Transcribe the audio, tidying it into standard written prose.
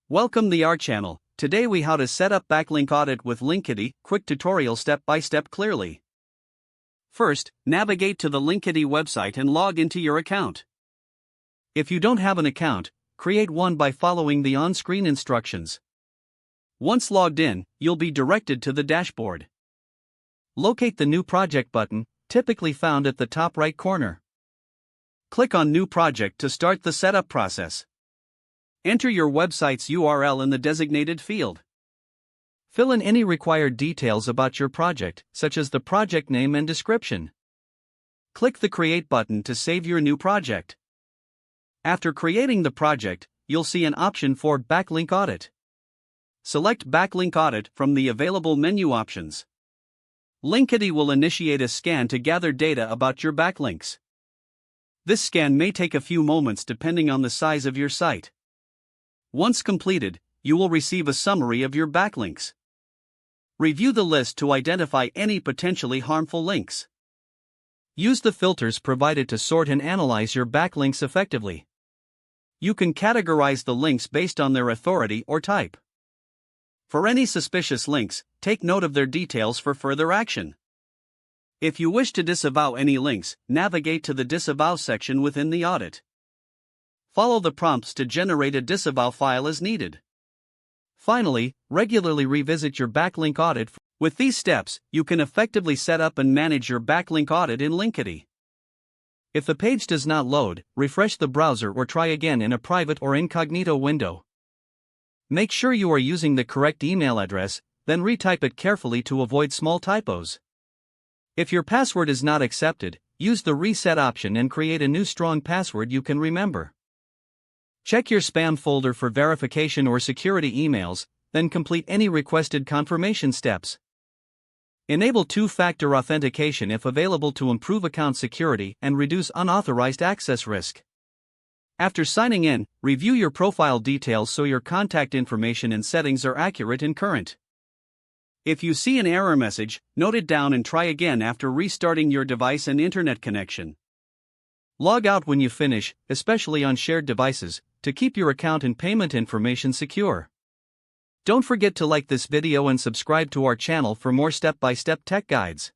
Welcome to our channel. Today we how to set up backlink audit with Linkody, quick tutorial step by step clearly. First, navigate to the Linkody website and log into your account. If you don't have an account, create one by following the on-screen instructions. Once logged in, you'll be directed to the dashboard. Locate the New Project button, typically found at the top right corner. Click on New Project to start the setup process. Enter your website's URL in the designated field. Fill in any required details about your project, such as the project name and description. Click the Create button to save your new project. After creating the project, you'll see an option for Backlink Audit. Select Backlink Audit from the available menu options. Linkody will initiate a scan to gather data about your backlinks. This scan may take a few moments depending on the size of your site. Once completed, you will receive a summary of your backlinks. Review the list to identify any potentially harmful links. Use the filters provided to sort and analyze your backlinks effectively. You can categorize the links based on their authority or type. For any suspicious links, take note of their details for further action. If you wish to disavow any links, navigate to the Disavow section within the audit. Follow the prompts to generate a disavow file as needed. Finally, regularly revisit your backlink audit. With these steps, you can effectively set up and manage your backlink audit in Linkody. If the page does not load, refresh the browser or try again in a private or incognito window. Make sure you are using the correct email address, then retype it carefully to avoid small typos. If your password is not accepted, use the reset option and create a new strong password you can remember. Check your spam folder for verification or security emails, then complete any requested confirmation steps. Enable two-factor authentication if available to improve account security and reduce unauthorized access risk. After signing in, review your profile details so your contact information and settings are accurate and current. If you see an error message, note it down and try again after restarting your device and internet connection. Log out when you finish, especially on shared devices, to keep your account and payment information secure. Don't forget to like this video and subscribe to our channel for more step-by-step tech guides.